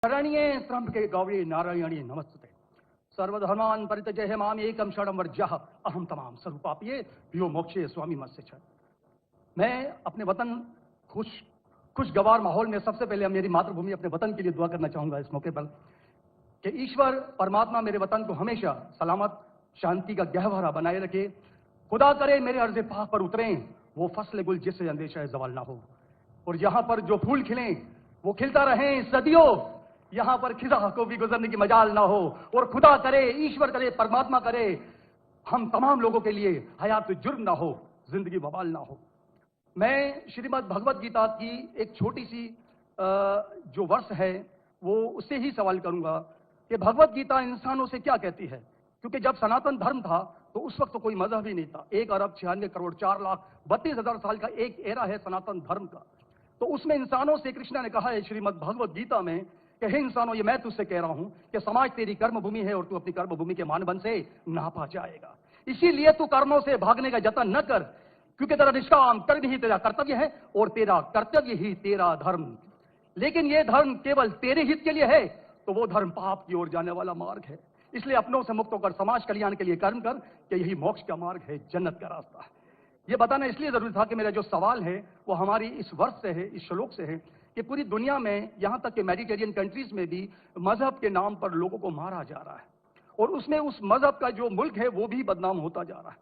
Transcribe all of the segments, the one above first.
शरण्ये त्र्यंबके गौरी नारायणी नमस्ते। सर्वधर्मान् परित्यज्य माम एकम शरणं व्रजः अहम तमाम स्वरूपाप्ये यो मोक्षे स्वामी मत्स्य च। मैं अपने वतन खुशगवार माहौल में सबसे पहले मेरी मातृभूमि अपने वतन के लिए दुआ करना चाहूंगा इस मौके पर कि ईश्वर परमात्मा मेरे वतन को हमेशा सलामत शांति का गहवारा बनाए रखे। खुदा करे मेरे अर्ज़े पाक पर उतरें वो फसल गुल जिससे अंदेशा जवाल ना हो, और यहाँ पर जो फूल खिलें वो खिलता रहें सदियों, यहाँ पर खिजा को भी गुजरने की मजाल ना हो। और खुदा करे, ईश्वर करे, परमात्मा करे हम तमाम लोगों के लिए हयात जुर्म ना हो, जिंदगी बवाल ना हो। मैं श्रीमद् भगवत गीता की एक छोटी सी जो वर्ष है वो उससे ही सवाल करूंगा कि भगवत गीता इंसानों से क्या कहती है। क्योंकि जब सनातन धर्म था तो उस वक्त तो कोई मजहब ही नहीं था। 1,96,4,32,000 साल का एक एरा है सनातन धर्म का। तो उसमें इंसानों से कृष्ण ने कहा है श्रीमद् भगवत गीता में कि हे इंसानों, ये मैं तुझसे कह रहा हूं कि समाज तेरी कर्म भूमि है और तू अपनी कर्म भूमि के मानदंड से नापा जाएगा। इसीलिए तू कर्मों से भागने का जतन न कर, क्योंकि तेरा निष्काम कर्म ही तेरा कर्तव्य है और तेरा कर्तव्य ही तेरा धर्म। लेकिन यह धर्म केवल तेरे हित के लिए है तो वो धर्म पाप की ओर जाने वाला मार्ग है। इसलिए अपनों से मुक्त होकर समाज कल्याण के लिए कर्म कर कि यही मोक्ष का मार्ग है, जन्नत का रास्ता है। यह बताना इसलिए जरूरी था कि मेरा जो सवाल है वो हमारी इस वर्ष से है, इस श्लोक से है कि पूरी दुनिया में यहां तक कि मेडिटेरियन कंट्रीज में भी मजहब के नाम पर लोगों को मारा जा रहा है और उसमें उस मजहब का जो मुल्क है वो भी बदनाम होता जा रहा है,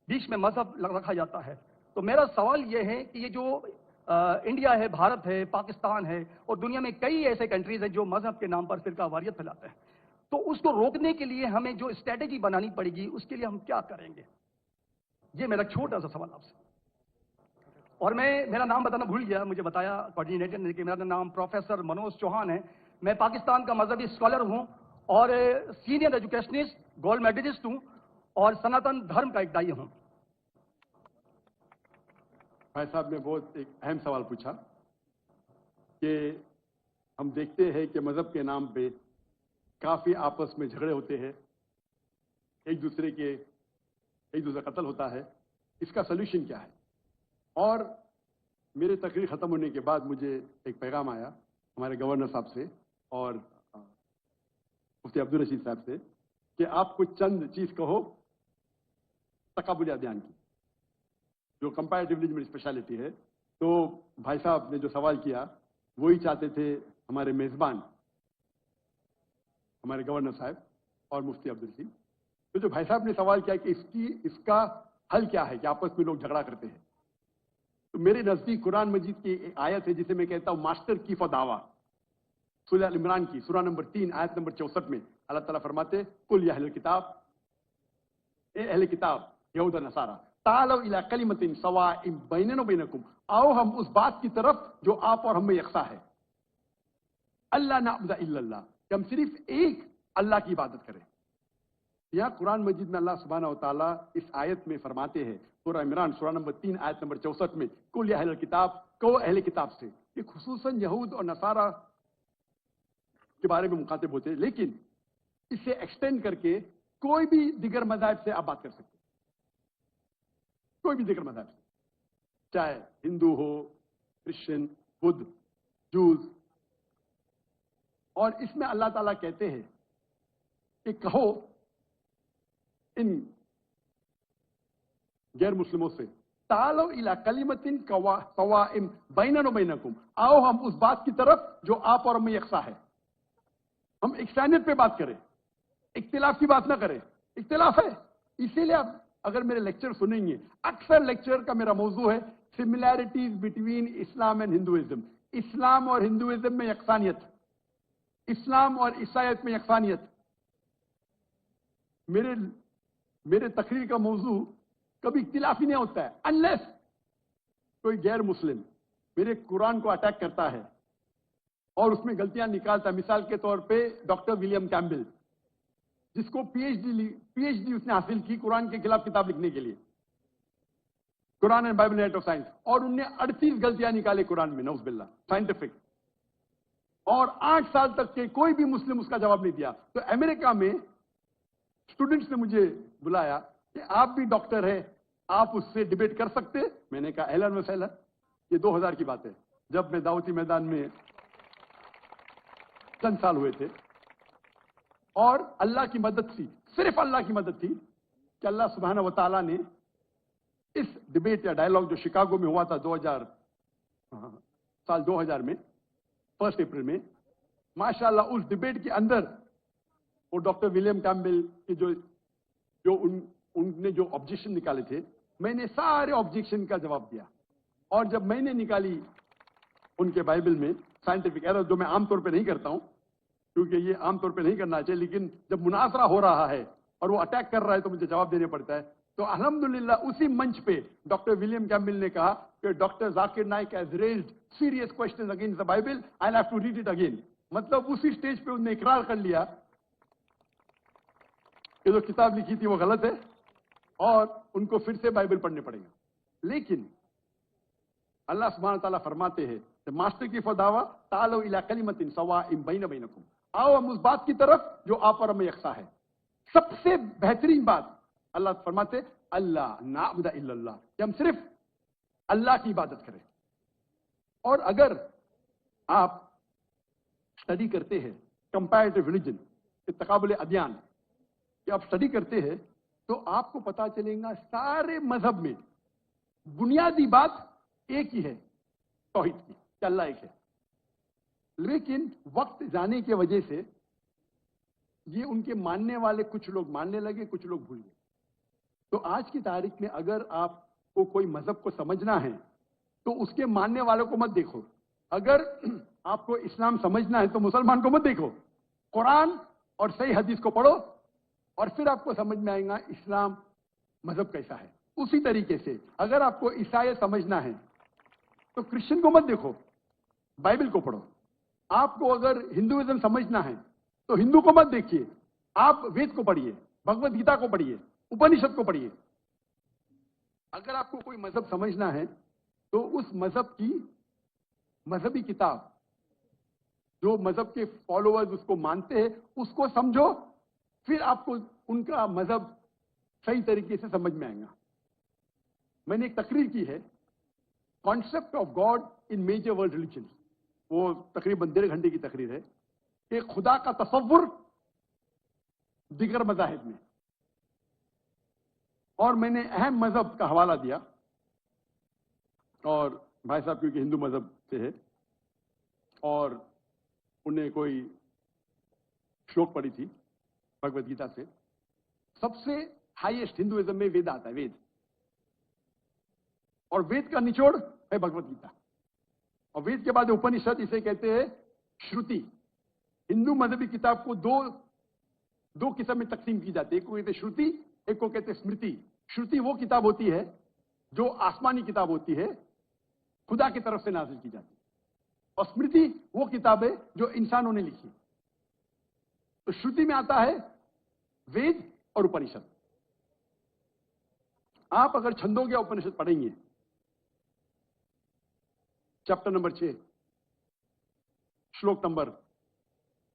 बीच में मजहब रखा जाता है। तो मेरा सवाल यह है कि ये जो इंडिया है, भारत है, पाकिस्तान है और दुनिया में कई ऐसे कंट्रीज हैं जो मजहब के नाम पर फिरकावारियत फैलाते हैं, तो उसको रोकने के लिए हमें जो स्ट्रेटेजी बनानी पड़ेगी उसके लिए हम क्या करेंगे? ये मेरा छोटा सा सवाल आपसे। और मेरा नाम बताना भूल गया, मुझे बताया कोऑर्डिनेटर ने कि मेरा नाम प्रोफेसर मनोज चौहान है। मैं पाकिस्तान का मजहबी स्कॉलर हूं और सीनियर एजुकेशनिस्ट, गोल्ड मेडलिस्ट हूं और सनातन धर्म का एक दाई हूं। भाई साहब ने बहुत एक अहम सवाल पूछा कि हम देखते हैं कि मजहब के नाम पे काफी आपस में झगड़े होते हैं, एक दूसरे का कत्ल होता है। इसका सलूशन क्या है? और मेरे तकरीर खत्म होने के बाद मुझे एक पैगाम आया हमारे गवर्नर साहब से और मुफ्ती अब्दुल रशीद साहब से कि आप कुछ चंद चीज कहो तकाबुल अदयान की, जो कंपैरेटिव रिलीजन में स्पेशलिटी है। तो भाई साहब ने जो सवाल किया वही चाहते थे हमारे मेजबान, हमारे गवर्नर साहब और मुफ्ती अब्दुल रशीद। तो जो भाई साहब ने सवाल किया कि इसका हल क्या है कि आपस में लोग झगड़ा करते हैं, तो मेरे नजदीक कुरान मजीद की एक आयत है जिसे मैं कहता हूं मास्टर की फदावा, सूरह अल इमरान की सूरह नंबर 3 आयत नंबर 64 में अल्लाह ताला फरमाते कुल या अहले किताब, ए अहले किताब यहूद नसारा तालौ इला कलिमतिन सवाइम बैनना व बैनकुम, आओ हम उस बात की तरफ जो आप और हम में यकसा है। अल्लाह नअबुद इल्लल्लाह, कि हम सिर्फ एक अल्लाह की इबादत करें। यह कुरान मजीद में अल्लाह सुब्हानहू व तआला इस आयत में फरमाते हैं सूरह इमरान सूरह नंबर 3 आयत नंबर 64 में कुल या अहले किताब, कहो अहले किताब से। ये खुसूसन यहूद और नसारा के बारे में मुखातिब होते हैं, लेकिन इसे एक्सटेंड करके कोई भी दिगर मज़हब से आप बात कर सकते हैं, कोई भी दिगर मज़हब से, चाहे हिंदू हो, क्रिश्चियन, बुद्ध, जूस। और इसमें अल्लाह ताला कहते हैं कि कहो इन गैर मुस्लिमों से तालो इला कलिमतिन सवाइम बैनना व बैनकुम, आओ हम उस बात की तरफ जो आप और हमें यकसा है। हम इख्तिलाफ पे बात करें, इख्तिलाफ की बात ना करें। इख्तिलाफ है, इसीलिए आप अगर मेरे लेक्चर सुनेंगे, अक्सर लेक्चर का मेरा मौजू है similarities between Islam and Hinduism, इस्लाम और हिंदुइज्म में यकसानियत, इस्लाम और ईसाईयत में यकसानियत। मेरे तकरीर का मौजू कभी इख्तिलाफ ही नहीं होता है अनलेस कोई गैर मुस्लिम मेरे कुरान को अटैक करता है और उसमें गलतियां निकालता है। मिसाल के तौर पे डॉक्टर विलियम कैम्बेल, जिसको पीएचडी उसने हासिल की कुरान के खिलाफ किताब लिखने के लिए, Quran and Bible net of science, और उनने 38 गलतियां निकाले कुरान में, नौज़ुबिल्लाह, साइंटिफिक, और 8 साल तक के कोई भी मुस्लिम उसका जवाब नहीं दिया। तो अमेरिका में स्टूडेंट्स ने मुझे बुलाया कि आप भी डॉक्टर हैं, आप उससे डिबेट कर सकते हैं। मैंने कहा अहलन व सहलन। ये 2000 की बात है, जब मैं दावती मैदान में चंद साल हुए थे, और अल्लाह की मदद थी, सिर्फ अल्लाह की मदद थी कि अल्लाह सुब्हाना व तआला ने इस डिबेट या डायलॉग जो शिकागो में हुआ था 2000 में 1 अप्रैल में, माशाअल्लाह उस डिबेट के अंदर वो डॉक्टर विलियम कैम्पबेल की उनने जो ऑब्जेक्शन निकाले थे, मैंने सारे ऑब्जेक्शन का जवाब दिया। और जब मैंने निकाली उनके बाइबल में साइंटिफिक एरर, जो मैं आमतौर पे नहीं करता हूं क्योंकि ये आमतौर पे नहीं करना चाहिए, लेकिन जब मुनाजरा हो रहा है और वो अटैक कर रहा है तो मुझे जवाब देने पड़ता है, तो अल्हम्दुलिल्लाह उसी मंच पे डॉक्टर विलियम कैम्पबेल ने कहा कि doctor Zakir Naik has raised serious questions against the Bible, I have to read it again. मतलब उसी स्टेज पे उन्होंने इकरार कर लिया कि जो किताब लिखी थी वो गलत है और उनको फिर से बाइबल पढ़ने पड़ेगा। लेकिन अल्लाह सुब्हानहू व तआला फरमाते हैं, मास्टर की फदावा तालो इला कलिमतिन सवाइम बैन बैनकुम, आओ हम उस बात की तरफ जो आप और हमें यकसा है। सबसे बेहतरीन बात अल्लाह फरमाते अल्लाह नाअबुद इल्लल्लाह, कि हम सिर्फ अल्लाह की इबादत करें। और अगर आप स्टडी करते हैं कंपैरेटिव रिलीजन, तकाबुल अदयान, कि आप स्टडी करते हैं तो आपको पता चलेगा सारे मजहब में बुनियादी बात एक ही है, तौहीद की, कि अल्लाह एक है। लेकिन वक्त जाने की वजह से ये उनके मानने वाले कुछ लोग मानने लगे, कुछ लोग भूल गए। तो आज की तारीख में अगर आपको कोई मजहब को समझना है तो उसके मानने वालों को मत देखो। अगर आपको इस्लाम समझना है तो मुसलमान को मत देखो, कुरान और सही हदीस को पढ़ो और फिर आपको समझ में आएगा इस्लाम मजहब कैसा है। उसी तरीके से अगर आपको ईसाई समझना है तो क्रिश्चियन को मत देखो, बाइबल को पढ़ो। आपको अगर हिंदुइज्म समझना है तो हिंदू को मत देखिए, आप वेद को पढ़िए, भगवत गीता को पढ़िए, उपनिषद को पढ़िए। अगर आपको कोई मजहब समझना है तो उस मजहब की मजहबी किताब, जो मजहब के फॉलोअर्स उसको मानते हैं, उसको समझो, फिर आपको उनका मजहब सही तरीके से समझ में आएगा। मैंने एक तकरीर की है, concept of God in major world religion, वो तकरीबन 1.5 घंटे की तकरीर है कि खुदा का तसव्वुर दिगर मजाहिब में। और मैंने अहम मजहब का हवाला दिया, और भाई साहब क्योंकि हिंदू मजहब से है और उन्हें कोई श्लोक पढ़ी थी भगवत गीता से, सबसे हाईएस्ट हिंदुइज्म में वेद आता है, वेद, और वेद का निचोड़ है भगवत गीता, और वेद के बाद उपनिषद, इसे कहते हैं श्रुति। हिंदू मजहबी किताब को दो किस्म में तकसीम की जाती है, एक को कहते हैं श्रुति, एक को कहते हैं स्मृति। श्रुति वो किताब होती है जो आसमानी किताब होती है, खुदा की तरफ से नाजिल की जाती है, और स्मृति वो किताब है जो इंसानों ने लिखी। तो श्रुति में आता है वेद और उपनिषद। आप अगर छंदोग्य उपनिषद पढ़ेंगे, चैप्टर नंबर 6, श्लोक नंबर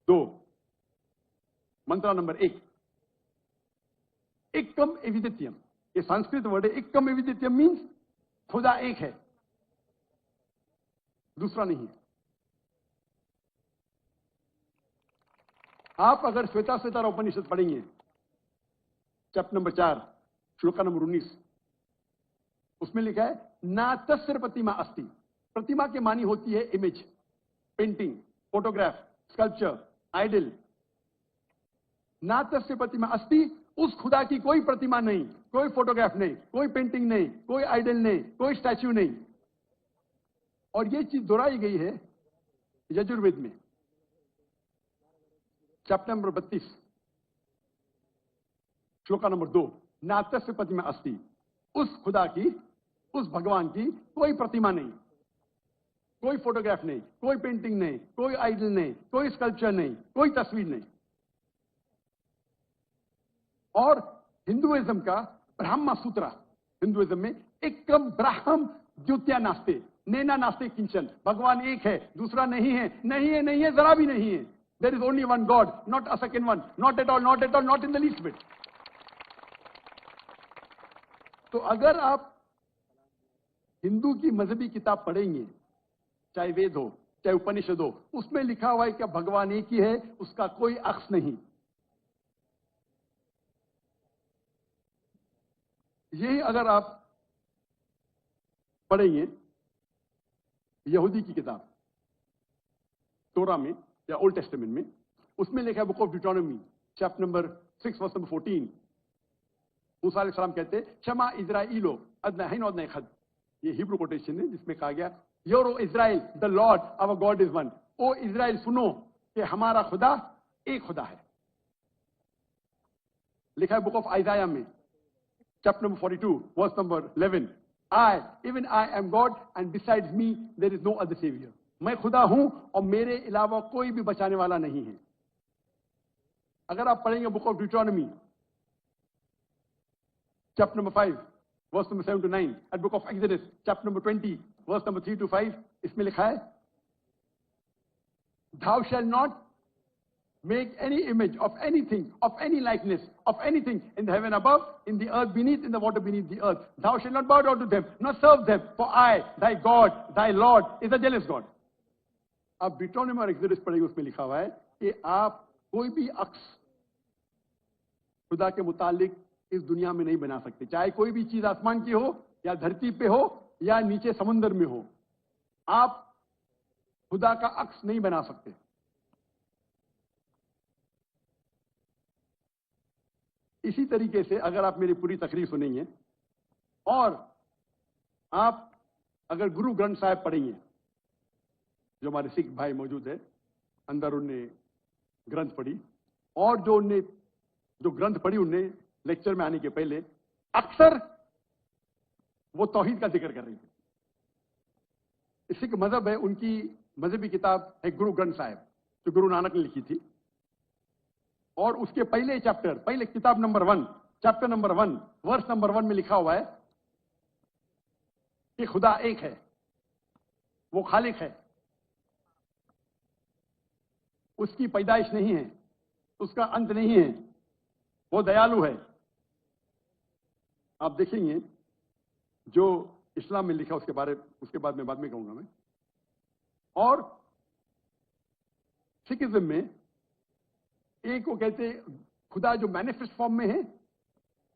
2, मंत्र नंबर 1, एकम एविदित्यम, ये संस्कृत वर्ड है। एकम एविदित्यम मीन्स खुदा एक है, दूसरा नहीं है। आप अगर श्वेताश्वतर उपनिषद पढ़ेंगे, चैप्टर नंबर 4, श्लोक नंबर 19, उसमें लिखा है ना तस्य प्रतिमा अस्ति। प्रतिमा के मानी होती है image, painting, photograph, sculpture, idol. ना तस्य प्रतिमा अस्ति, उस खुदा की कोई प्रतिमा नहीं, कोई फोटोग्राफ नहीं, कोई पेंटिंग नहीं, कोई आइडल नहीं, कोई स्टैच्यू नहीं। और ये चीज दोहराई गई है यजुर्वेद में, चैप्टर नंबर 32, श्लोका नंबर 2, ना तस्य प्रतिमा अस्ति, उस खुदा की, उस भगवान की कोई प्रतिमा नहीं, कोई फोटोग्राफ नहीं, कोई पेंटिंग नहीं, कोई आइडल नहीं, कोई स्कल्पचर नहीं, कोई तस्वीर नहीं। और हिंदुइज्म का ब्राह्म सूत्र, हिंदुइज्म में एकम ब्राह्म द्वितीया नास्ते, नैना नास्ते किंचन, भगवान एक है, दूसरा नहीं है, नहीं है, नहीं है, जरा भी नहीं है। There is only one God, not a second one, not at all, not at all, not in the least bit. तो अगर आप हिंदू की मजहबी किताब पढ़ेंगे, चाहे वेद हो, चाहे उपनिषद हो, उसमें लिखा हुआ है कि भगवान एक ही है, उसका कोई अक्स नहीं। यही अगर आप पढ़ेंगे यहूदी की किताब तोरा में या ओल्ड टेस्टामेंट में, उसमें लिखा है book of Deuteronomy chapter number 6 verse number 14, मूसा अलैहिस्सलाम कहते हैं शमा इज़राइलो अदना हिन अदना खद, ये हिब्रू कोटेशन है जिसमें कहा गया your O Israel the Lord our God is one. O Israel सुनो कि हमारा खुदा एक खुदा है। लिखा है बुक ऑफ आइजाया में chapter number 42 verse number 11, even I am God and besides me there is no other savior। मैं खुदा हूं और मेरे अलावा कोई भी बचाने वाला नहीं है। अगर आप पढ़ेंगे book of डिट्रोनॉमी chapter number 5 verse number 7 to 9 and book of Exodus chapter number 20 verse number 3 to 5, इसमें लिखा है thou shall not make any image of anything, of any likeness, of anything in the heaven above, in the earth beneath, in the water beneath the earth. Thou shalt not bow down to them, nor serve them, for I, thy God, thy Lord, is a jealous God। अब डिट्रोनॉमी और exodus पढ़ेंगे, उसमें लिखा हुआ है कि आप कोई भी अक्स खुदा के मुतालिक इस दुनिया में नहीं बना सकते, चाहे कोई भी चीज आसमान की हो या धरती पे हो या नीचे समुद्र में हो, आप खुदा का अक्स नहीं बना सकते। इसी तरीके से अगर आप मेरी पूरी तकरीर सुनेंगे और आप अगर गुरु ग्रंथ साहिब पढ़ेंगे, जो हमारे सिख भाई मौजूद है अंदर, उनने ग्रंथ पढ़ी और जो ग्रंथ पढ़ी उनने लेक्चर में आने के पहले अक्सर वो तौहीद का जिक्र कर रही थी। सिख मजहब है, उनकी मजहबी किताब है गुरु ग्रंथ साहिब जो गुरु नानक ने लिखी थी, और उसके पहले चैप्टर, पहले किताब नंबर 1 चैप्टर नंबर 1 वर्स नंबर 1 में लिखा हुआ है कि खुदा एक है, वो खालिक है, उसकी पैदाइश नहीं है, उसका अंत नहीं है, वो दयालु है। आप देखेंगे जो इस्लाम में लिखा उसके बाद में कहूंगा मैं। और सिखिज्म में एक को कहते हैं खुदा जो मैनिफेस्ट फॉर्म में है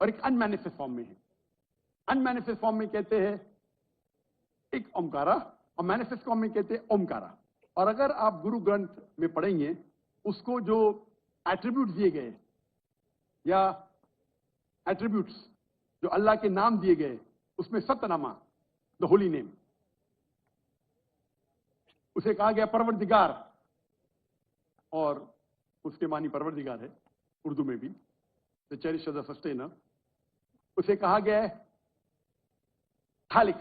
और एक अनमैनिफेस्ट फॉर्म में है। अनमैनिफेस्ट फॉर्म में कहते हैं एक ओमकारा और मैनिफेस्ट फॉर्म में कहते हैं ओमकारा। और अगर आप गुरु ग्रंथ में पढ़ेंगे, उसको जो एट्रीब्यूट्स दिए गए या एट्रीब्यूट्स जो अल्लाह के नाम दिए गए, उसमें सतनामा द होली नेम, उसे कहा गया परवरदिगार, और उसके मानी परवरदिगार है उर्दू में भी, द चेरिश द सस्टेनर। उसे कहा गया है खालिक,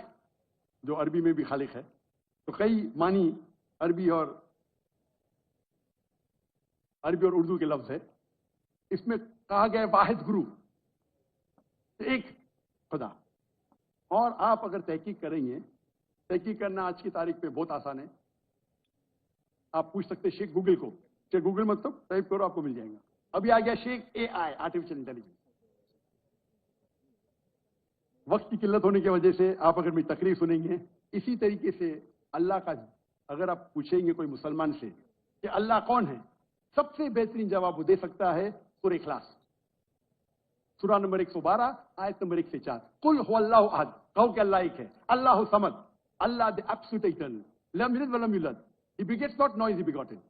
जो अरबी में भी खालिक है। तो कई मानी अरबी और उर्दू के लफ्ज है। इसमें कहा गया है वाहिद गुरु, एक खुदा। और आप अगर तहकीक करेंगे, तहकीक करना आज की तारीख पे बहुत आसान है। आप पूछ सकते हैं शेख गूगल को, शेख गूगल मतलब टाइप करो आपको मिल जाएगा। अभी आ गया शेख AI, आर्टिफिशियल इंटेलिजेंस। वक्त की किल्लत होने की वजह से आप अगर मेरी तकरीर सुनेंगे, इसी तरीके से अल्लाह का अगर आप पूछेंगे कोई मुसलमान से कि अल्लाह कौन है, सबसे बेहतरीन जवाब वो दे सकता है सूरह इखलास, सूरा नंबर 112 आयत नंबर 1 से 4। कुल हुवल्लाहु अहद, कहो कि अल्लाह एक है। अल्लाहु समद, अल्लाह द एब्सोल्यूट इटर्नल, लम यलिद वलम यूलद, he begets not not is he begotten,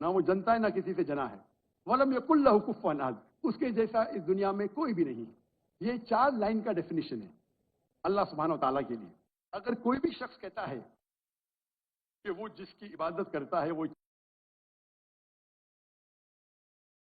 ना वो जनता है ना किसी से जना है। वलम यकुल लहु कुफुवन अहद, उसके जैसा इस दुनिया में कोई भी नहीं। ये 4 लाइन का डेफिनेशन है अल्लाह सुब्हानहू व तआला के लिए। अगर कोई भी शख्स कहता है कि वो जिसकी इबादत करता है वो